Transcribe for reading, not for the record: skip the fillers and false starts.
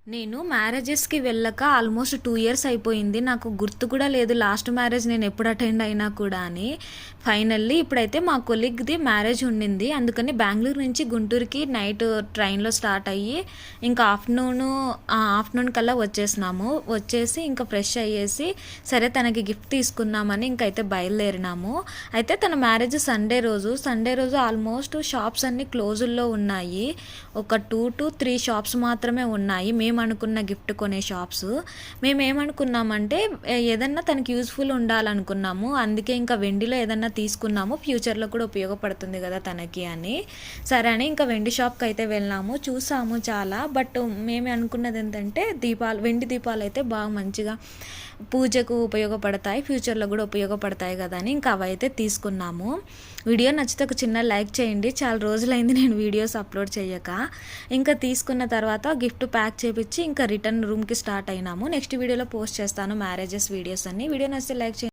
నేను మ్యారేజెస్‌కి వెళ్ళక almost 2 years అయిపోయింది. నాకు గుర్తు కూడా లేదు లాస్ట్ మ్యారేజ్ నేను ఎప్పుడు అటెండ్ అయినా కూడా అని. ఫైనల్లీ ఇప్పుడైతే మా కొలీగ్‌ది మ్యారేజ్ ఉండింది. అందుకని బెంగుళూరు నుంచి గుంటూరుకి నైట్ ట్రైన్‌లో స్టార్ట్ అయ్యి ఇంకా ఆఫ్టర్‌నూన్ కల్లా వచ్చేసినాము. వచ్చేసి ఇంకా ఫ్రెష్ అయ్యేసి సరే తనకి గిఫ్ట్ తీసుకుందామని ఇంకైతే బయలుదేరినాము. అయితే తన మ్యారేజ్ సండే రోజు. సండే రోజు ఆల్మోస్ట్ షాప్స్ అన్నీ క్లోజుల్లో ఉన్నాయి. ఒక 2-3 షాప్స్ మాత్రమే ఉన్నాయి. మేము అనుకున్న గిఫ్ట్ కొనే షాప్స్. మేమేమనుకున్నామంటే ఏదన్నా తనకి యూజ్ఫుల్ ఉండాలనుకున్నాము. అందుకే ఇంకా వెండిలో ఏదన్నా తీసుకున్నాము, ఫ్యూచర్లో కూడా ఉపయోగపడుతుంది కదా తనకి అని. సరే అని ఇంకా వెండి షాప్కి అయితే వెళ్ళాము, చూసాము చాలా. బట్ మేము అనుకున్నది ఏంటంటే వెండి దీపాలు అయితే బాగా మంచిగా పూజకు ఉపయోగపడతాయి, ఫ్యూచర్లో కూడా ఉపయోగపడతాయి కదా అని ఇంకా అవైతే తీసుకున్నాము. వీడియో నచ్చితే ఒక చిన్న లైక్ చేయండి. చాలా రోజులైంది నేను వీడియోస్ అప్లోడ్ చేయక. ఇంకా తీసుకున్న తర్వాత గిఫ్ట్ ప్యాక్ చేపించి ఇంకా రిటర్న్ రూమ్కి స్టార్ట్ అయినాము. నెక్స్ట్ వీడియోలో పోస్ట్ చేస్తాను మ్యారేజెస్ వీడియోస్ అన్ని. వీడియో నచ్చితే లైక్ చేయండి.